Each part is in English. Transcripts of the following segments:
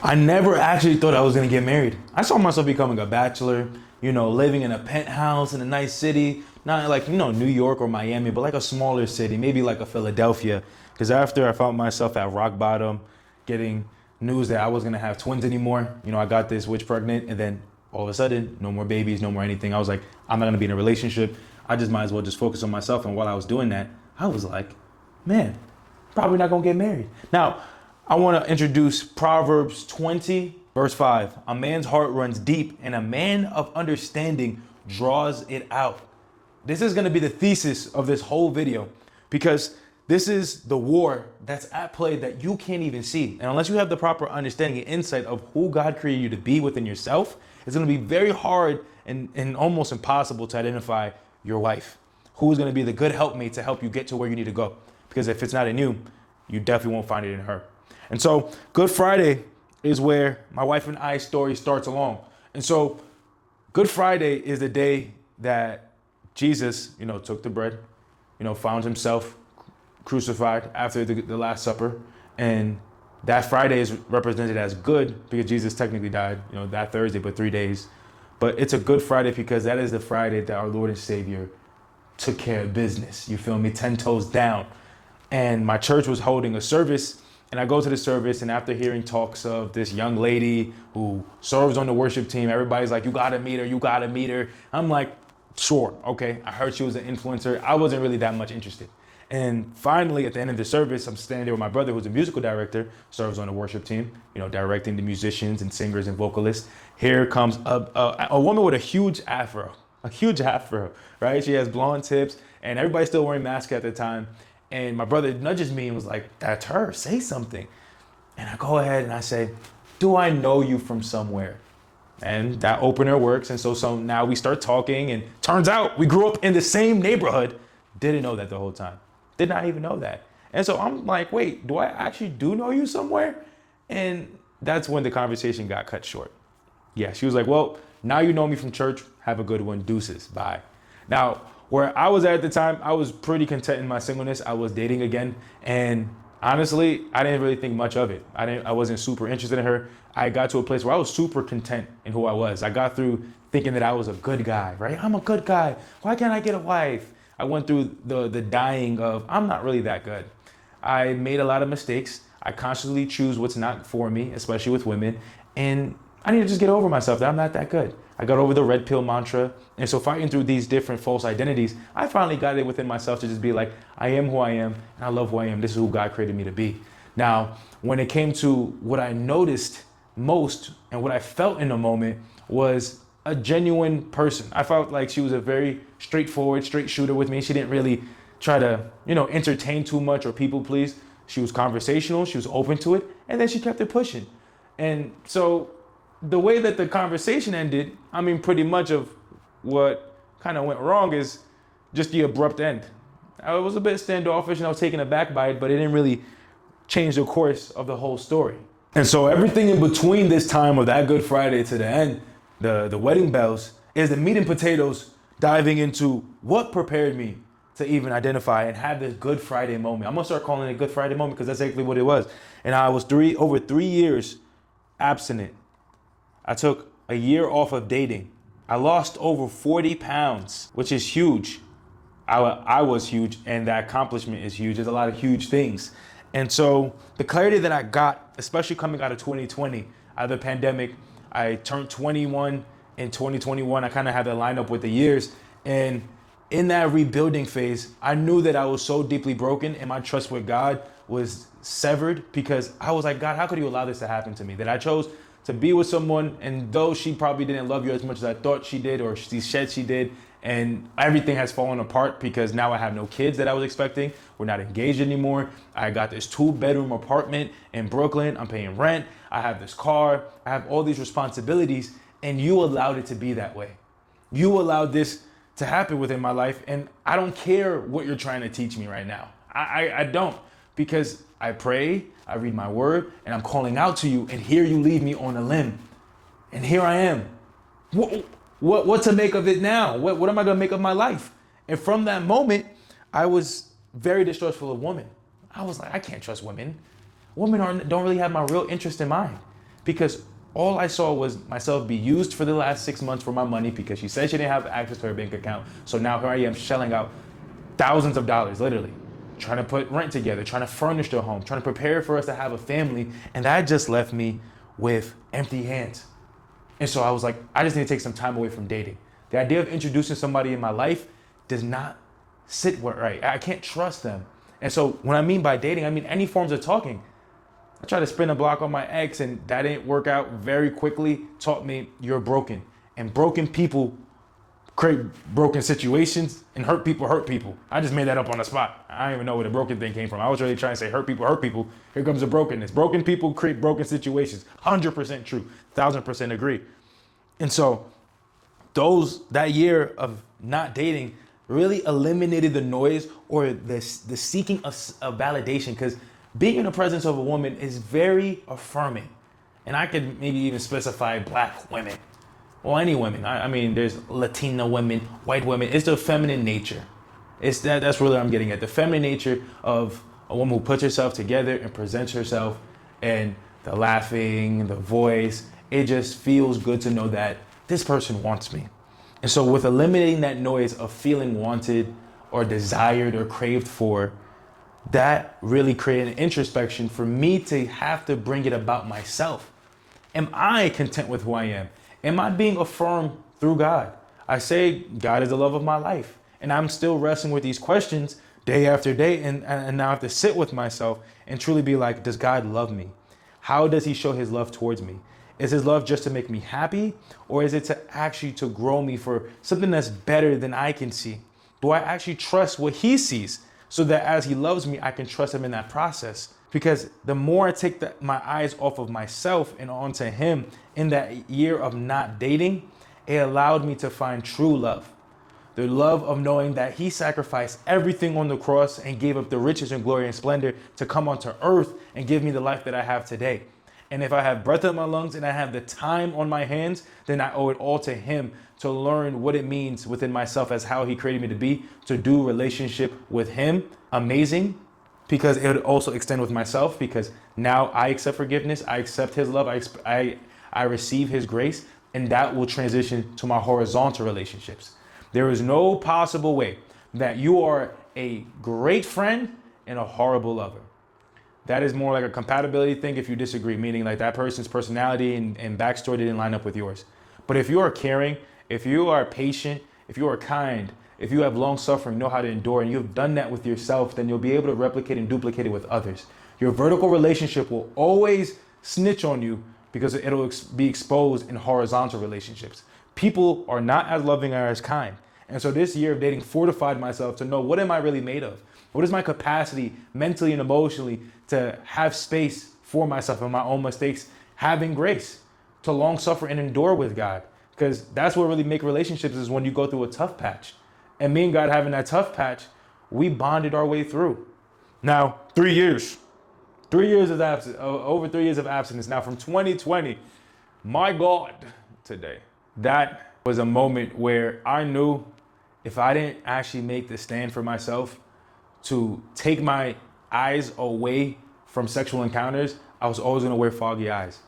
I never actually thought I was gonna get married. I saw myself becoming a bachelor, living in a penthouse in a nice city, not like, New York or Miami, but like a smaller city, maybe like a Philadelphia. Because after I found myself at rock bottom, getting news that I wasn't gonna have twins anymore, I got this witch pregnant, and then all of a sudden, no more babies, no more anything. I was like, I'm not gonna be in a relationship. I just might as well just focus on myself. And while I was doing that, I was like, man, probably not gonna get married. Now, I want to introduce Proverbs 20, verse 5. A man's heart runs deep, and a man of understanding draws it out. This is going to be the thesis of this whole video because this is the war that's at play that you can't even see. And unless you have the proper understanding and insight of who God created you to be within yourself, it's going to be very hard and almost impossible to identify your wife. Who's going to be the good helpmate to help you get to where you need to go? Because if it's not in you, you definitely won't find it in her. And so Good Friday is where my wife and I's story starts along. And so Good Friday is the day that Jesus, took the bread, found himself crucified after the Last Supper. And that Friday is represented as good because Jesus technically died, that Thursday, but 3 days. But it's a Good Friday because that is the Friday that our Lord and Savior took care of business. You feel me? 10 toes down. And my church was holding a service. And I go to the service, and after hearing talks of this young lady who serves on the worship team, everybody's like, you gotta meet her, you gotta meet her. I'm like, sure, okay. I heard she was an influencer. I wasn't really that much interested. And finally, at the end of the service, I'm standing there with my brother, who's a musical director, serves on the worship team, directing the musicians and singers and vocalists. Here comes a woman with a huge afro, right? She has blonde tips, and everybody's still wearing masks at the time. And my brother nudges me and was like, that's her, say something. And I go ahead and I say, do I know you from somewhere? And that opener works. And so now we start talking, and turns out we grew up in the same neighborhood. Didn't know that the whole time. Did not even know that. And so I'm like, wait, do I actually do know you somewhere? And that's when the conversation got cut short. Yeah, she was like, well, now you know me from church. Have a good one. Deuces. Bye. Now, where I was at the time, I was pretty content in my singleness. I was dating again. And honestly, I didn't really think much of it. I wasn't super interested in her. I got to a place where I was super content in who I was. I got through thinking that I was a good guy, right? I'm a good guy. Why can't I get a wife? I went through the dying of, I'm not really that good. I made a lot of mistakes. I constantly choose what's not for me, especially with women. And I need to just get over myself that I'm not that good. I got over the red pill mantra. And so fighting through these different false identities, I finally got it within myself to just be like, I am who I am, and I love who I am. This is who God created me to be. Now, when it came to what I noticed most and what I felt in the moment was a genuine person. I felt like she was a very straightforward, straight shooter with me. She didn't really try to, entertain too much or people please. She was conversational, she was open to it, and then she kept it pushing. And so the way that the conversation ended, pretty much of what kind of went wrong is just the abrupt end. I was a bit standoffish and I was taken aback by it, but it didn't really change the course of the whole story. And so everything in between this time of that Good Friday to the end, the wedding bells, is the meat and potatoes diving into what prepared me to even identify and have this Good Friday moment. I'm gonna start calling it a Good Friday moment because that's exactly what it was. And I was over 3 years abstinent. I took a year off of dating. I lost over 40 pounds, which is huge. I was huge, and that accomplishment is huge. There's a lot of huge things. And so the clarity that I got, especially coming out of 2020, out of the pandemic, I turned 21 in 2021. I kind of had that line up with the years. And in that rebuilding phase, I knew that I was so deeply broken and my trust with God was severed because I was like, God, how could you allow this to happen to me? That I chose to be with someone, and though she probably didn't love you as much as I thought she did, or she said she did, and everything has fallen apart because now I have no kids that I was expecting. We're not engaged anymore. I got this 2-bedroom apartment in Brooklyn. I'm paying rent. I have this car. I have all these responsibilities, and you allowed it to be that way. You allowed this to happen within my life, and I don't care what you're trying to teach me right now. I don't, because I pray, I read my word, and I'm calling out to you, and here you leave me on a limb. And here I am. What to make of it now? What am I gonna make of my life? And from that moment, I was very distrustful of women. I was like, I can't trust women. Women don't really have my real interest in mind. because all I saw was myself be used for the last 6 months for my money because she said she didn't have access to her bank account. So now here I am shelling out thousands of dollars, literally, trying to put rent together, trying to furnish the home, trying to prepare for us to have a family. And that just left me with empty hands. And so I was like, I just need to take some time away from dating. The idea of introducing somebody in my life does not sit right. I can't trust them. And so when I mean by dating, I mean any forms of talking. I tried to spin a block on my ex and that didn't work out very quickly, taught me you're broken. And broken people create broken situations, and hurt people hurt people. I just made that up on the spot. I don't even know where the broken thing came from. I was really trying to say hurt people hurt people. Here comes the brokenness. Broken people create broken situations. 100% true, 1000% agree. And so that year of not dating really eliminated the noise or the seeking of validation, because being in the presence of a woman is very affirming. And I could maybe even specify black women, or any women. I mean, there's Latina women, white women. It's the feminine nature. That's really what I'm getting at. The feminine nature of a woman who puts herself together and presents herself, and the laughing, the voice, it just feels good to know that this person wants me. And so with eliminating that noise of feeling wanted or desired or craved for, that really created an introspection for me to have to bring it about myself. Am I content with who I am? Am I being affirmed through God? I say God is the love of my life, and I'm still wrestling with these questions day after day, and now I have to sit with myself and truly be like, does God love me? How does he show his love towards me? Is his love just to make me happy, or is it to actually to grow me for something that's better than I can see? Do I actually trust what he sees so that as he loves me, I can trust him in that process? Because the more I take my eyes off of myself and onto him in that year of not dating, it allowed me to find true love. The love of knowing that he sacrificed everything on the cross and gave up the riches and glory and splendor to come onto earth and give me the life that I have today. And if I have breath in my lungs and I have the time on my hands, then I owe it all to him to learn what it means within myself as how he created me to be, to do relationship with him amazing, because it would also extend with myself, because now I accept forgiveness, I accept his love, I receive his grace, and that will transition to my horizontal relationships. There is no possible way that you are a great friend and a horrible lover. That is more like a compatibility thing if you disagree, meaning like that person's personality and backstory didn't line up with yours. But if you are caring, if you are patient, if you are kind, if you have long suffering, know how to endure, and you've done that with yourself, then you'll be able to replicate and duplicate it with others. Your vertical relationship will always snitch on you because it'll be exposed in horizontal relationships. People are not as loving or as kind. And so this year of dating fortified myself to know, what am I really made of? What is my capacity mentally and emotionally to have space for myself and my own mistakes, having grace to long suffer and endure with God? Because that's what really make relationships, is when you go through a tough patch. And me and God having that tough patch, we bonded our way through. Now, 3 years. 3 years of absence, over 3 years of abstinence. Now from 2020, my God, today. That was a moment where I knew if I didn't actually make the stand for myself to take my eyes away from sexual encounters, I was always gonna wear foggy eyes.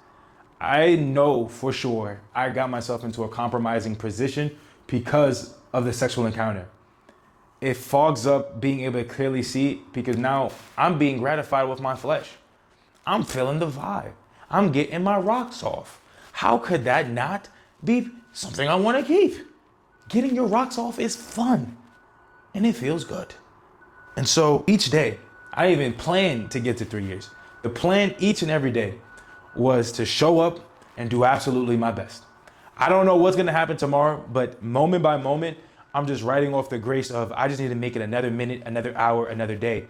I know for sure I got myself into a compromising position because of the sexual encounter. It fogs up being able to clearly see, because now I'm being gratified with my flesh. I'm feeling the vibe. I'm getting my rocks off. How could that not be something I want to keep? Getting your rocks off is fun and it feels good. And so each day, I didn't even plan to get to 3 years. The plan each and every day was to show up and do absolutely my best. I don't know what's gonna happen tomorrow, but moment by moment, I'm just writing off the grace of, I just need to make it another minute, another hour, another day.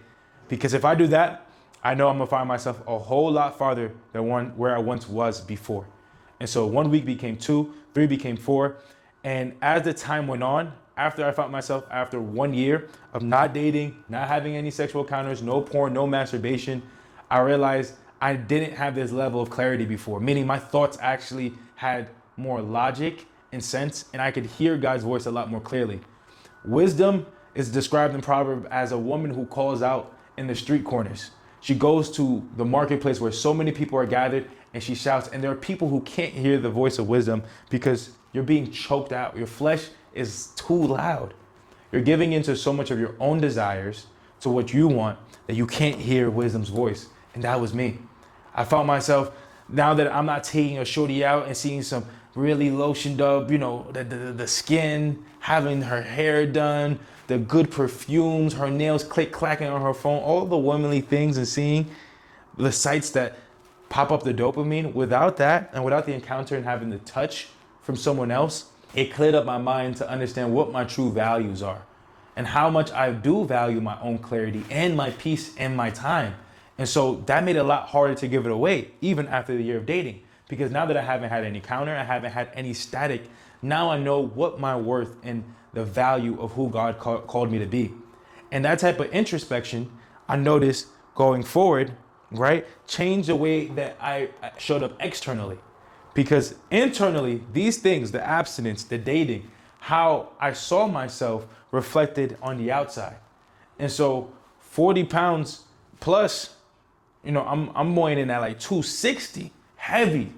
Because if I do that, I know I'm gonna find myself a whole lot farther than where I once was before. And so 1 week became 2, 3 became 4. And as the time went on, after I found myself after 1 year of not dating, not having any sexual encounters, no porn, no masturbation, I realized I didn't have this level of clarity before, meaning my thoughts actually had more logic and sense, and I could hear God's voice a lot more clearly. Wisdom is described in Proverbs as a woman who calls out in the street corners. She goes to the marketplace where so many people are gathered and she shouts. And there are people who can't hear the voice of wisdom because you're being choked out. Your flesh is too loud. You're giving into so much of your own desires to what you want that you can't hear wisdom's voice. And that was me. I found myself, now that I'm not taking a shorty out and seeing some really lotioned up, you know, the skin, having her hair done, the good perfumes, her nails click clacking on her phone, all the womanly things, and seeing the sights that pop up the dopamine. Without that, and without the encounter and having the touch from someone else, it cleared up my mind to understand what my true values are and how much I do value my own clarity and my peace and my time. And so that made it a lot harder to give it away, even after the year of dating. Because now that I haven't had any encounter, I haven't had any static, now I know what my worth and the value of who God called me to be. And that type of introspection, I noticed going forward, right, changed the way that I showed up externally. Because internally, these things, the abstinence, the dating, how I saw myself reflected on the outside. And so 40 pounds plus, you know, I'm weighing in at like 260, heavy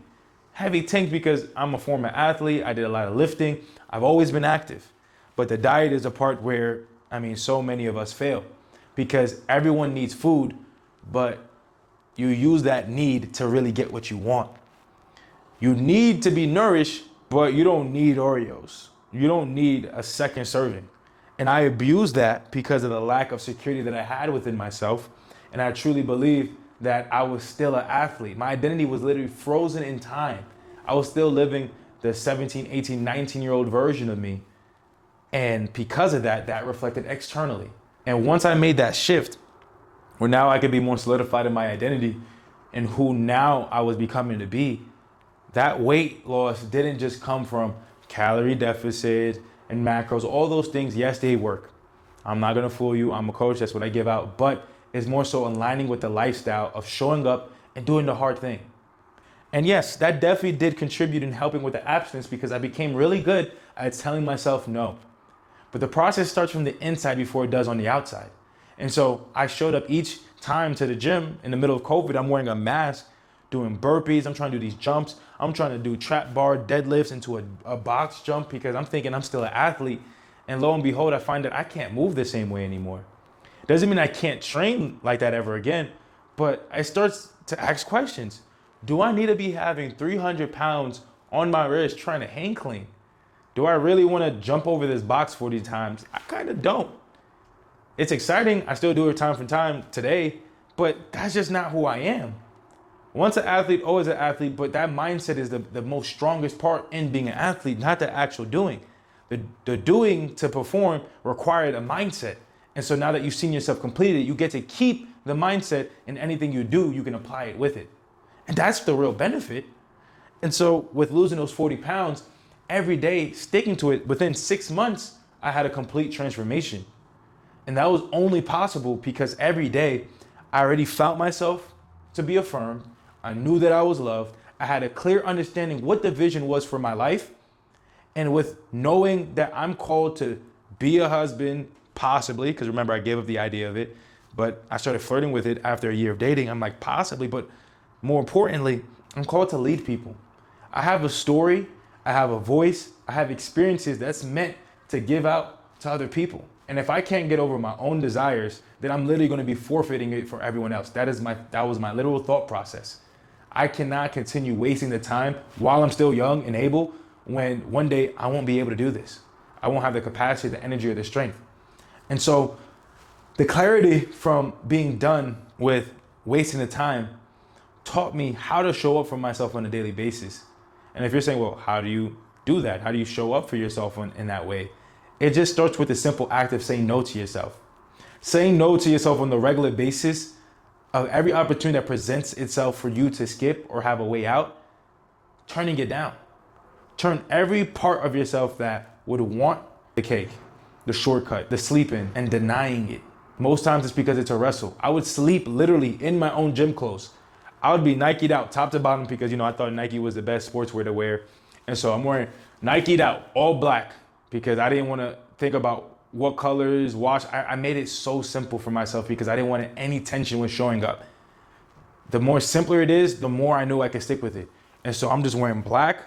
tank, because I'm a former athlete. I did a lot of lifting. I've always been active. But the diet is a part where, I mean, so many of us fail because everyone needs food, but you use that need to really get what you want. You need to be nourished, but you don't need Oreos. You don't need a second serving. And I abused that because of the lack of security that I had within myself. And I truly believe that I was still an athlete. My identity was literally frozen in time. I was still living the 17, 18, 19-year-old version of me. And because of that, that reflected externally. And once I made that shift, where now I could be more solidified in my identity and who now I was becoming to be, that weight loss didn't just come from calorie deficit and macros. All those things, yes, they work. I'm not gonna fool you. I'm a coach, that's what I give out. But it's more so aligning with the lifestyle of showing up and doing the hard thing. And yes, that definitely did contribute in helping with the abstinence because I became really good at telling myself no. But the process starts from the inside before it does on the outside. And so I showed up each time to the gym in the middle of COVID. I'm wearing a mask, doing burpees. I'm trying to do these jumps. I'm trying to do trap bar deadlifts into a box jump because I'm thinking I'm still an athlete. And lo and behold, I find that I can't move the same way anymore. Doesn't mean I can't train like that ever again, but I start to ask questions. Do I need to be having 300 pounds on my wrist trying to hang clean? Do I really want to jump over this box 40 times? I kind of don't. It's exciting. I still do it time from time today, but that's just not who I am. Once an athlete, always an athlete, but that mindset is the most strongest part in being an athlete, not the actual doing. The doing to perform required a mindset. And so now that you've seen yourself completed, you get to keep the mindset, and anything you do, you can apply it with it. And that's the real benefit. And so with losing those 40 pounds, every day, sticking to it, within 6 months, I had a complete transformation. And that was only possible because every day I already felt myself to be affirmed. I knew that I was loved. I had a clear understanding what the vision was for my life. And with knowing that I'm called to be a husband, possibly, because remember, I gave up the idea of it, but I started flirting with it after a year of dating. I'm like, possibly, but more importantly, I'm called to lead people. I have a story, I have a voice, I have experiences that's meant to give out to other people. And if I can't get over my own desires, then I'm literally going to be forfeiting it for everyone else. That was my literal thought process. I cannot continue wasting the time while I'm still young and able, when one day I won't be able to do this. I won't have the capacity, the energy, or the strength. And so the clarity from being done with wasting the time taught me how to show up for myself on a daily basis. And if you're saying, well, how do you do that? How do you show up for yourself in that way? It just starts with the simple act of saying no to yourself. Saying no to yourself on the regular basis of every opportunity that presents itself for you to skip or have a way out, turning it down. Turn every part of yourself that would want the cake, the shortcut, the sleeping, and denying it. Most times it's because it's a wrestle. I would sleep literally in my own gym clothes. I would be Nike'd out top to bottom because, I thought Nike was the best sportswear to wear. And so I'm wearing Nike'd out, all black, because I didn't want to think about what colors, wash. I made it so simple for myself because I didn't want any tension with showing up. The more simpler it is, the more I knew I could stick with it. And so I'm just wearing black,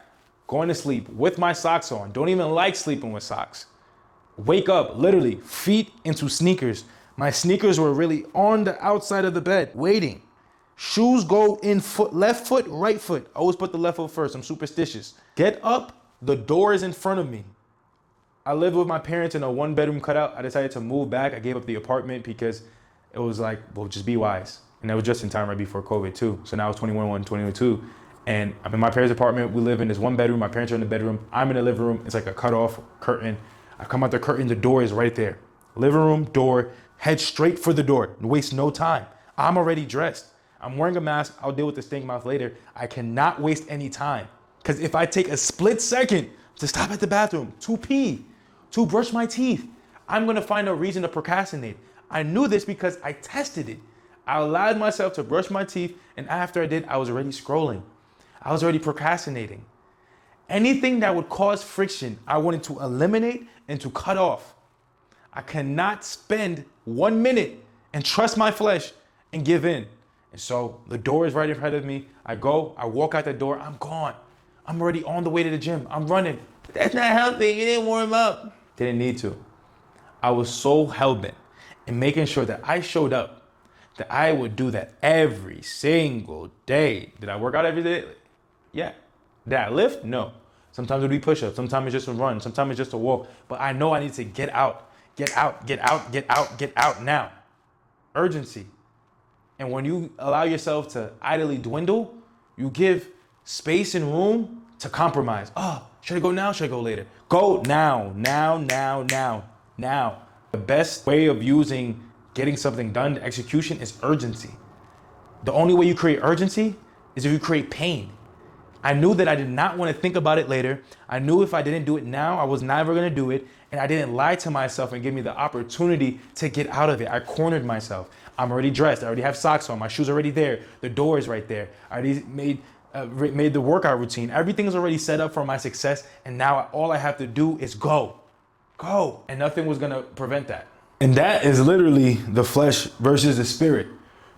going to sleep with my socks on. Don't even like sleeping with socks. Wake up, literally, feet into sneakers. My sneakers were really on the outside of the bed, waiting. Shoes go in foot, left foot, right foot. I always put the left foot first. I'm superstitious. Get up, the door is in front of me. I lived with my parents in a 1-bedroom cutout. I decided to move back. I gave up the apartment because it was like, well, just be wise. And that was just in time right before COVID too. So now it's 21, 22. And I'm in my parents' apartment. We live in this 1-bedroom. My parents are in the bedroom. I'm in the living room. It's like a cut-off curtain. I come out the curtain, the door is right there. Living room, door, head straight for the door. Waste no time. I'm already dressed. I'm wearing a mask. I'll deal with the stink mouth later. I cannot waste any time. Because if I take a split second to stop at the bathroom, to pee, to brush my teeth, I'm gonna find a reason to procrastinate. I knew this because I tested it. I allowed myself to brush my teeth, and after I did, I was already scrolling. I was already procrastinating. Anything that would cause friction, I wanted to eliminate and to cut off. I cannot spend 1 minute and trust my flesh and give in. And so the door is right in front of me. I go, I walk out the door, I'm gone. I'm already on the way to the gym. I'm running. That's not healthy. You didn't warm up. Didn't need to. I was so hell-bent in making sure that I showed up, that I would do that every single day. Did I work out every day? Yeah. Did I lift? No. Sometimes it would be push-ups. Sometimes it's just a run. Sometimes it's just a walk. But I know I need to get out, get out, get out, get out, get out now. Urgency. And when you allow yourself to idly dwindle, you give space and room to compromise. Oh, should I go now? Should I go later? Go now, now, now, now, now. The best way of using getting something done, execution, is urgency. The only way you create urgency is if you create pain. I knew that I did not want to think about it later. I knew if I didn't do it now, I was never going to do it. And I didn't lie to myself and give me the opportunity to get out of it. I cornered myself. I'm already dressed. I already have socks on. My shoes are already there. The door is right there. I already made the workout routine. Everything is already set up for my success. And now all I have to do is go. Go. And nothing was going to prevent that. And that is literally the flesh versus the spirit.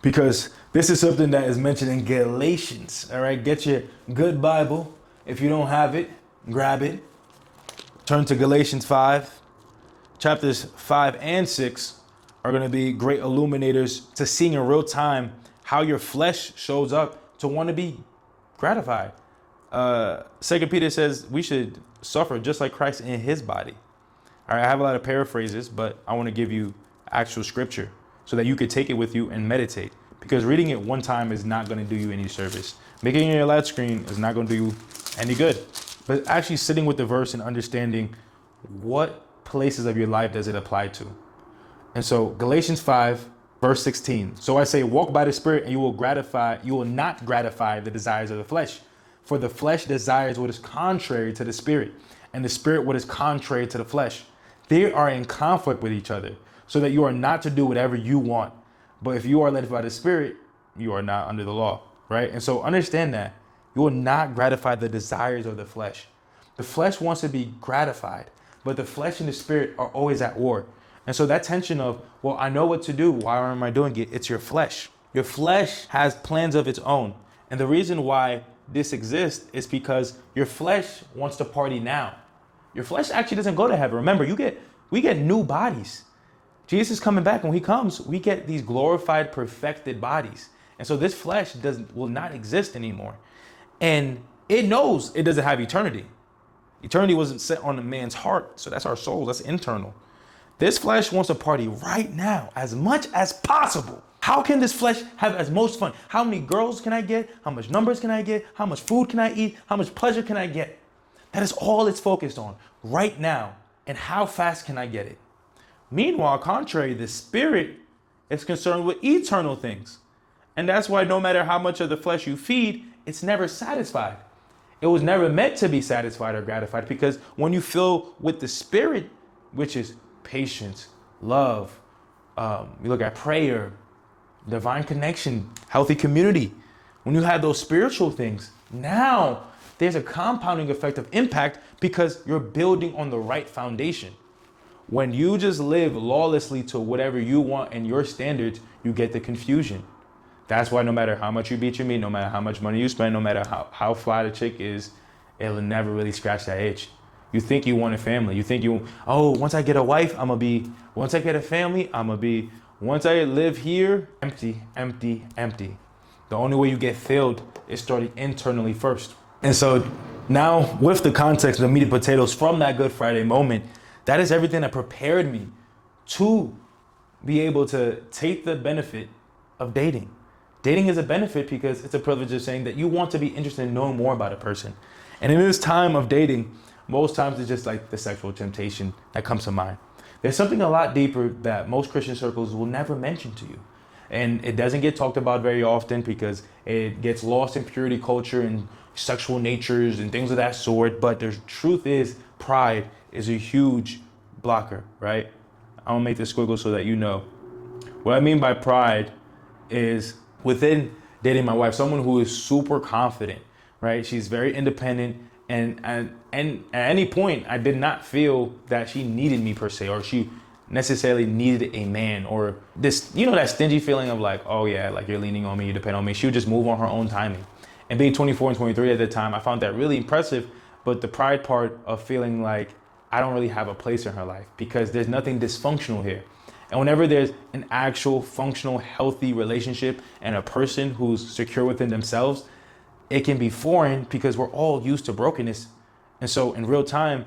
Because this is something that is mentioned in Galatians. All right, get your good Bible. If you don't have it, grab it. Turn to Galatians 5. Chapters 5 and 6 are going to be great illuminators to seeing in real time how your flesh shows up to want to be gratified. 2 Peter says we should suffer just like Christ in his body. All right, I have a lot of paraphrases, but I want to give you actual scripture so that you could take it with you and meditate. Because reading it one time is not going to do you any service. Making it your light screen is not going to do you any good. But actually sitting with the verse and understanding what places of your life does it apply to. And so Galatians 5, verse 16. So I say, walk by the Spirit and you will not gratify the desires of the flesh. For the flesh desires what is contrary to the Spirit, and the Spirit what is contrary to the flesh. They are in conflict with each other, so that you are not to do whatever you want. But if you are led by the Spirit, you are not under the law, right? And so understand that you will not gratify the desires of the flesh. The flesh wants to be gratified, but the flesh and the Spirit are always at war. And so that tension of, well, I know what to do. Why am I doing it? It's your flesh. Your flesh has plans of its own. And the reason why this exists is because your flesh wants to party now. Your flesh actually doesn't go to heaven. Remember, we get new bodies. Jesus is coming back. When he comes, we get these glorified, perfected bodies. And so this flesh will not exist anymore. And it knows it doesn't have eternity. Eternity wasn't set on a man's heart. So that's our soul. That's internal. This flesh wants to party right now as much as possible. How can this flesh have as most fun? How many girls can I get? How much numbers can I get? How much food can I eat? How much pleasure can I get? That is all it's focused on right now. And how fast can I get it? Meanwhile, contrary, the Spirit is concerned with eternal things. And that's why no matter how much of the flesh you feed, it's never satisfied. It was never meant to be satisfied or gratified, because when you fill with the Spirit, which is patience, love, we look at prayer, divine connection, healthy community. When you have those spiritual things, now there's a compounding effect of impact because you're building on the right foundation. When you just live lawlessly to whatever you want and your standards, you get the confusion. That's why no matter how much you beat your meat, no matter how much money you spend, no matter how fly the chick is, it'll never really scratch that itch. You think you want a family. You think once I get a wife, once I get a family, once I live here, empty, empty, empty. The only way you get filled is starting internally first. And so now with the context of the meat and potatoes from that Good Friday moment, that is everything that prepared me to be able to take the benefit of dating. Dating is a benefit because it's a privilege of saying that you want to be interested in knowing more about a person. And in this time of dating, most times it's just like the sexual temptation that comes to mind. There's something a lot deeper that most Christian circles will never mention to you. And it doesn't get talked about very often because it gets lost in purity culture and sexual natures and things of that sort. But the truth is, pride is a huge blocker, right? I'm gonna make this squiggle so that you know. What I mean by pride is within dating my wife, someone who is super confident, right? She's very independent. And at any point, I did not feel that she needed me per se, or she necessarily needed a man, or this, that stingy feeling of like, oh yeah, like you're leaning on me, you depend on me. She would just move on her own timing. And being 24 and 23 at the time, I found that really impressive. But the pride part of feeling like I don't really have a place in her life because there's nothing dysfunctional here. And whenever there's an actual functional, healthy relationship and a person who's secure within themselves, it can be foreign because we're all used to brokenness. And so in real time,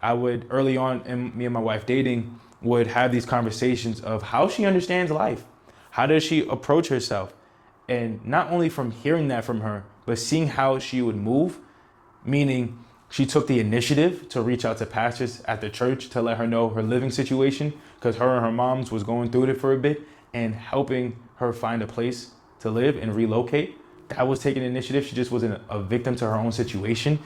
I would early on in me and my wife dating would have these conversations of how she understands life. How does she approach herself? And not only from hearing that from her, but seeing how she would move, meaning she took the initiative to reach out to pastors at the church to let her know her living situation because her and her mom's was going through it for a bit and helping her find a place to live and relocate. That was taking initiative. She just wasn't a victim to her own situation.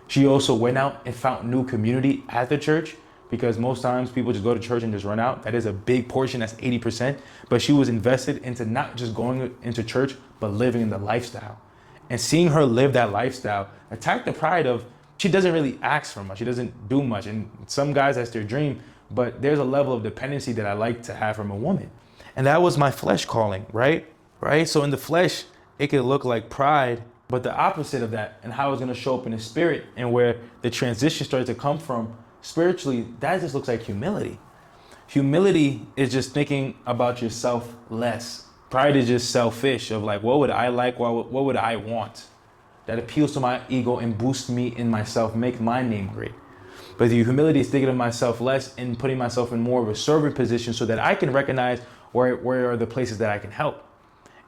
She also went out and found new community at the church because most times people just go to church and just run out. That is a big portion, that's 80%. But she was invested into not just going into church, but living in the lifestyle. And seeing her live that lifestyle attacked the pride of, she doesn't really ask for much. She doesn't do much. And some guys, that's their dream. But there's a level of dependency that I like to have from a woman. And that was my flesh calling, right? So in the flesh, it could look like pride, but the opposite of that and how it's going to show up in the spirit and where the transition started to come from spiritually, that just looks like humility. Humility is just thinking about yourself less. Pride is just selfish of like, what would I like? What would I want? That appeals to my ego and boosts me in myself, make my name great. But the humility is thinking of myself less and putting myself in more of a servant position so that I can recognize where are the places that I can help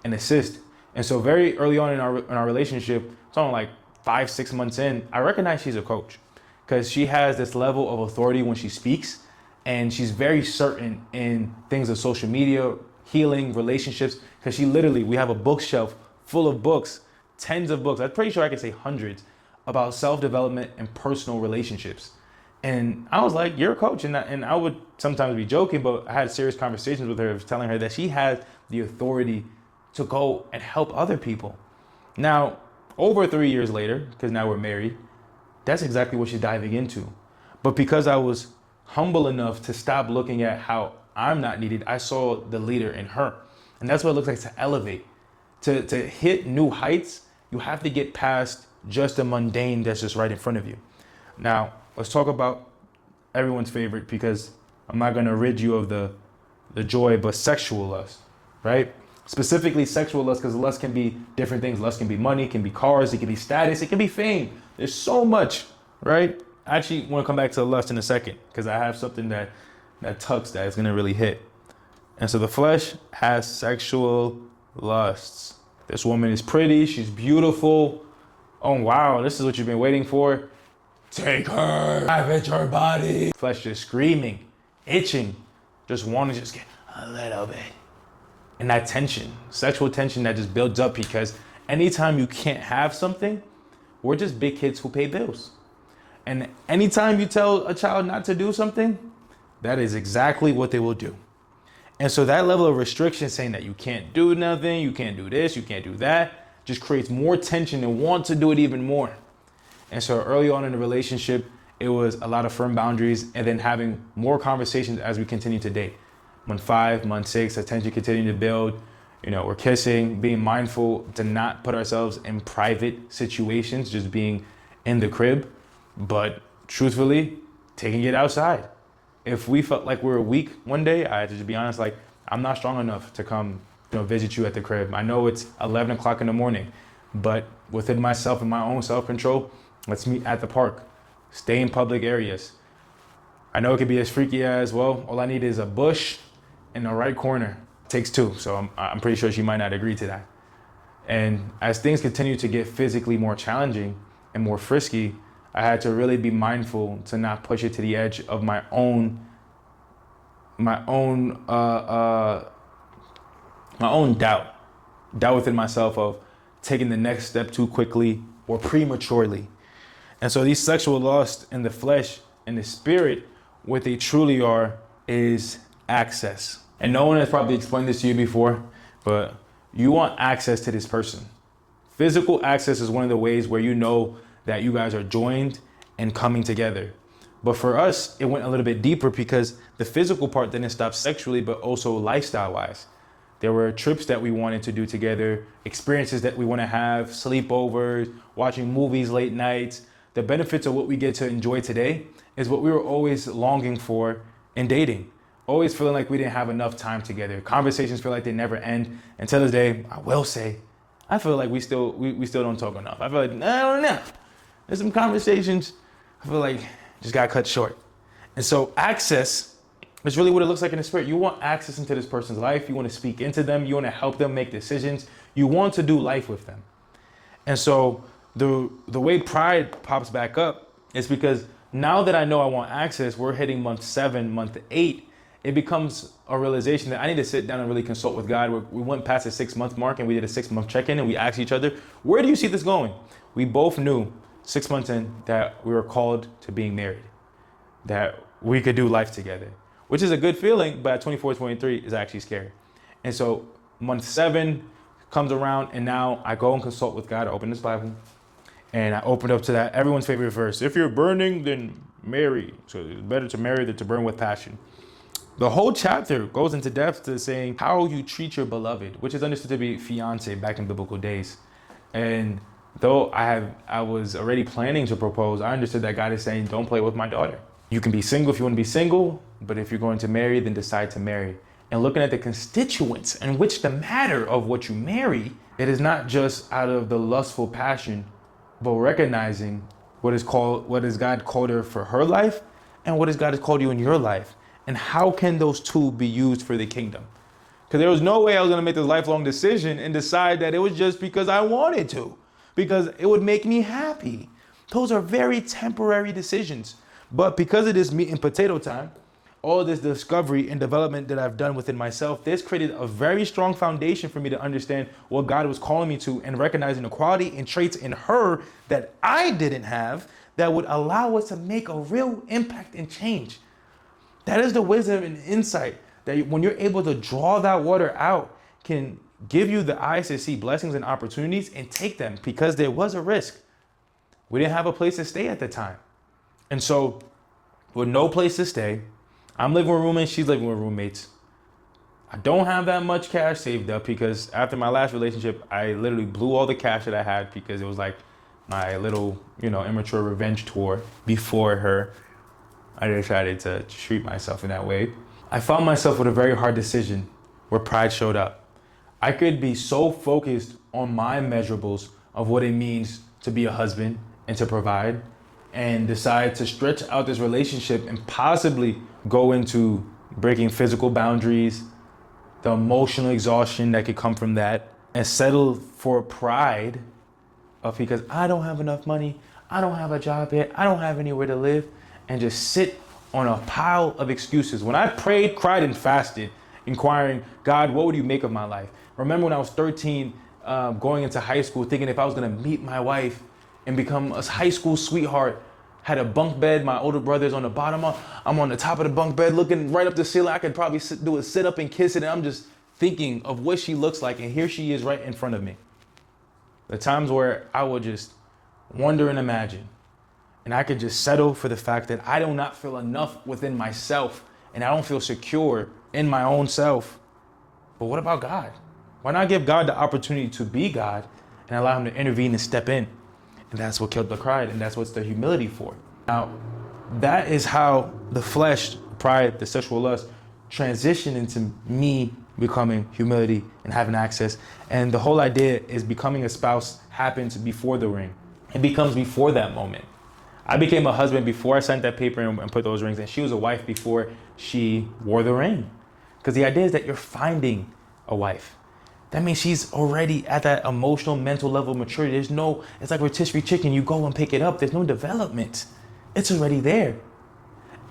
and assist. And so very early on in our relationship, something like 5-6 months in, I recognize she's a coach because she has this level of authority when she speaks, and she's very certain in things of social media, healing, relationships, because we have a bookshelf full of books, tens of books. I'm pretty sure I can say hundreds about self-development and personal relationships. And I was like, you're a coach. And I would sometimes be joking, but I had serious conversations with her telling her that she has the authority to go and help other people. Now, over 3 years later, because now we're married, that's exactly what she's diving into. But because I was humble enough to stop looking at how I'm not needed, I saw the leader in her. And that's what it looks like to elevate. To hit new heights, you have to get past just the mundane that's just right in front of you. Now, let's talk about everyone's favorite, because I'm not going to rid you of the joy, but sexual lust, right? Specifically sexual lust, because lust can be different things. Lust can be money, can be cars, it can be status, it can be fame. There's so much, right? I actually want to come back to lust in a second, because I have something that tucks that is going to really hit. And so the flesh has sexual lusts. This woman is pretty, she's beautiful. Oh wow, this is what you've been waiting for. Take her, ravage her body. Flesh just screaming, itching, just wanting to just get a little bit. And that tension, sexual tension that just builds up, because anytime you can't have something, we're just big kids who pay bills. And anytime you tell a child not to do something, that is exactly what they will do. And so that level of restriction, saying that you can't do nothing, you can't do this, you can't do that, just creates more tension and want to do it even more. And so early on in the relationship, it was a lot of firm boundaries and then having more conversations as we continue to date. Month 5, month 6, the tension continued to build. We're kissing, being mindful to not put ourselves in private situations, just being in the crib, but truthfully, taking it outside. If we felt like we were weak one day, I had to just be honest, like, I'm not strong enough to come, visit you at the crib. I know it's 11 o'clock in the morning, but within myself and my own self-control, let's meet at the park, stay in public areas. I know it could be as freaky as, well, all I need is a bush in the right corner. Takes two, so I'm pretty sure she might not agree to that. And as things continue to get physically more challenging and more frisky, I had to really be mindful to not push it to the edge of my own doubt within myself of taking the next step too quickly or prematurely. And so these sexual lusts in the flesh and the spirit, what they truly are is access. And no one has probably explained this to you before, but you want access to this person. Physical access is one of the ways where you know that you guys are joined and coming together. But for us, it went a little bit deeper because the physical part didn't stop sexually, but also lifestyle-wise. There were trips that we wanted to do together, experiences that we want to have, sleepovers, watching movies late nights. The benefits of what we get to enjoy today is what we were always longing for in dating. Always feeling like we didn't have enough time together. Conversations feel like they never end. Until this day, I will say, I feel like we still don't talk enough. I feel like, I don't know. There's some conversations I feel like just got cut short. And so access is really what it looks like in the spirit. You want access into this person's life. You want to speak into them. You want to help them make decisions. You want to do life with them. And so the way pride pops back up is because now that I know I want access, we're hitting month 7, month 8. It becomes a realization that I need to sit down and really consult with God. We went past the 6-month mark and we did a 6-month check-in and we asked each other, where do you see this going? We both knew 6 months in that we were called to being married, that we could do life together, which is a good feeling, but at 24, 23 is actually scary. And so month 7 comes around and now I go and consult with God. I open this Bible and I open up to that everyone's favorite verse. If you're burning, then marry. So it's better to marry than to burn with passion. The whole chapter goes into depth to saying how you treat your beloved, which is understood to be fiance back in biblical days. And though I was already planning to propose, I understood that God is saying, don't play with my daughter. You can be single if you want to be single, but if you're going to marry, then decide to marry. And looking at the constituents in which the matter of what you marry, it is not just out of the lustful passion, but recognizing what is God called her for her life and what is God has called you in your life. And how can those two be used for the kingdom? Because there was no way I was going to make this lifelong decision and decide that it was just because I wanted to, because it would make me happy. Those are very temporary decisions. But because of this meat and potato time, all this discovery and development that I've done within myself, this created a very strong foundation for me to understand what God was calling me to and recognizing the quality and traits in her that I didn't have that would allow us to make a real impact and change. That is the wisdom and insight that when you're able to draw that water out can give you the eyes to see blessings and opportunities and take them, because there was a risk. We didn't have a place to stay at the time. And so with no place to stay, I'm living with roommates, she's living with roommates. I don't have that much cash saved up because after my last relationship, I literally blew all the cash that I had because it was like my little, immature revenge tour before her. I decided to treat myself in that way. I found myself with a very hard decision where pride showed up. I could be so focused on my measurables of what it means to be a husband and to provide and decide to stretch out this relationship and possibly go into breaking physical boundaries, the emotional exhaustion that could come from that, and settle for pride of because I don't have enough money, I don't have a job yet, I don't have anywhere to live, and just sit on a pile of excuses. When I prayed, cried, and fasted, inquiring, God, what would you make of my life? Remember when I was 13, going into high school, thinking if I was gonna meet my wife and become a high school sweetheart, had a bunk bed, my older brother's on the bottom, I'm on the top of the bunk bed looking right up the ceiling. I could probably do a sit up and kiss it, and I'm just thinking of what she looks like, and here she is right in front of me. The times where I would just wonder and imagine, and I could just settle for the fact that I do not feel enough within myself, and I don't feel secure in my own self. But what about God? Why not give God the opportunity to be God and allow him to intervene and step in? And that's what killed the pride, and that's what's the humility for. Now, that is how the flesh, pride, the sexual lust transitioned into me becoming humility and having access. And the whole idea is becoming a spouse happens before the ring. It becomes before that moment. I became a husband before I signed that paper and put those rings, and she was a wife before she wore the ring. Because the idea is that you're finding a wife. That means she's already at that emotional, mental level of maturity. It's like rotisserie chicken. You go and pick it up. There's no development. It's already there.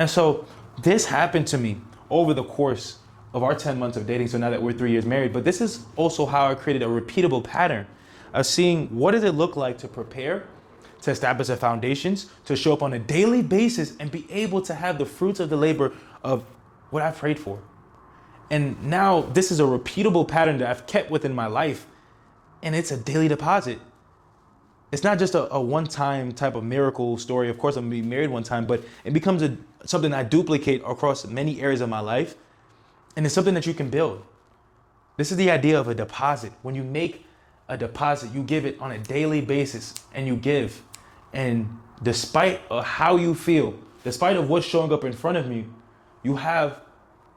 And so this happened to me over the course of our 10 months of dating. So now that we're 3 years married, but this is also how I created a repeatable pattern of seeing what does it look like to prepare, to establish the foundations, to show up on a daily basis and be able to have the fruits of the labor of what I've prayed for. And now this is a repeatable pattern that I've kept within my life, and it's a daily deposit. It's not just a one-time type of miracle story. Of course, I'm gonna be married one time, but it becomes something I duplicate across many areas of my life. And it's something that you can build. This is the idea of a deposit. When you make a deposit, you give it on a daily basis, and you give. And despite of how you feel, despite of what's showing up in front of you, you have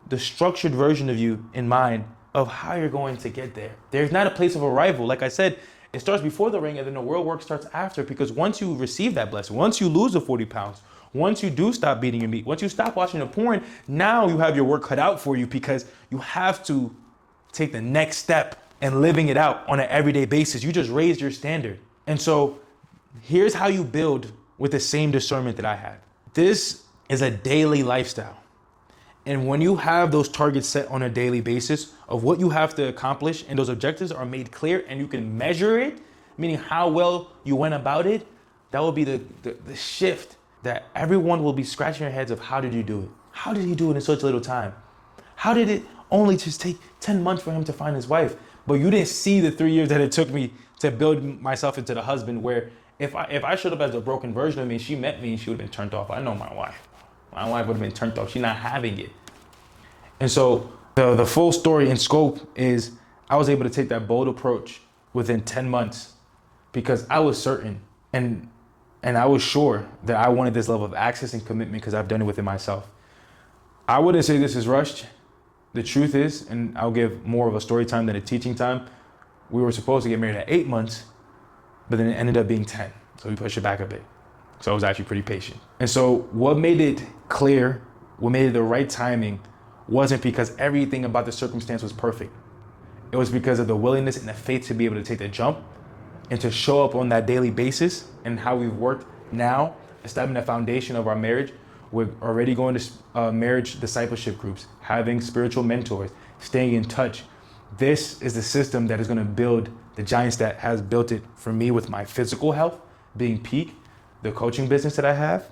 the structured version of you in mind of how you're going to get there. There's not a place of arrival. Like I said, it starts before the ring, and then the real work starts after, because once you receive that blessing, once you lose the 40 pounds, once you do stop beating your meat, once you stop watching the porn, now you have your work cut out for you, because you have to take the next step and living it out on an everyday basis. You just raised your standard. And so here's how you build with the same discernment that I had. This is a daily lifestyle. And when you have those targets set on a daily basis of what you have to accomplish, and those objectives are made clear and you can measure it, meaning how well you went about it, that will be the shift that everyone will be scratching their heads of, how did you do it? How did he do it in such little time? How did it only just take 10 months for him to find his wife? But you didn't see the 3 years that it took me to build myself into the husband where if I showed up as a broken version of me, she met me and she would have been turned off. I know my wife. My wife would have been turned off. She's not having it. And so the full story and scope is I was able to take that bold approach within 10 months because I was certain and I was sure that I wanted this level of access and commitment because I've done it within myself. I wouldn't say this is rushed. The truth is, and I'll give more of a story time than a teaching time, we were supposed to get married at 8 months, but then it ended up being 10. So we pushed it back a bit. So I was actually pretty patient. And so what made it clear, what made it the right timing, wasn't because everything about the circumstance was perfect. It was because of the willingness and the faith to be able to take the jump and to show up on that daily basis, and how we've worked now, establishing the foundation of our marriage. We're already going to marriage discipleship groups, having spiritual mentors, staying in touch. This is the system that is going to build the giants that has built it for me with my physical health being peak, the coaching business that I have,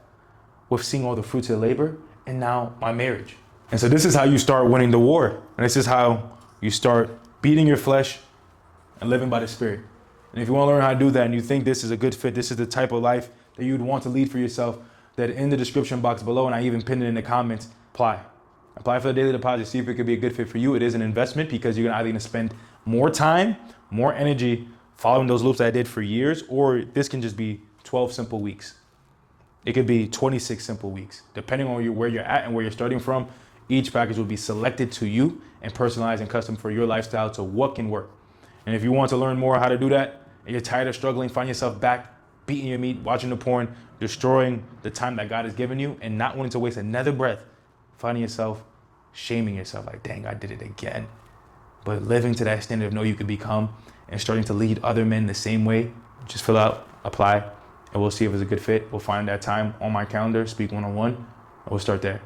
with seeing all the fruits of labor, and now my marriage. And so this is how you start winning the war. And this is how you start beating your flesh and living by the Spirit. And if you want to learn how to do that and you think this is a good fit, this is the type of life that you'd want to lead for yourself, that in the description box below, and I even pinned it in the comments, apply. Apply for the daily deposit, see if it could be a good fit for you. It is an investment because you're either going to spend more time, more energy following those loops that I did for years, or this can just be 12 simple weeks. It could be 26 simple weeks. Depending on where you're at and where you're starting from, each package will be selected to you and personalized and custom for your lifestyle to what can work. And if you want to learn more how to do that, and you're tired of struggling, find yourself back beating your meat, watching the porn, destroying the time that God has given you, and not wanting to waste another breath, finding yourself shaming yourself like, dang, I did it again. But living to that standard of know you could become and starting to lead other men the same way, just fill out, apply, and we'll see if it's a good fit. We'll find that time on my calendar, speak one-on-one, and we'll start there.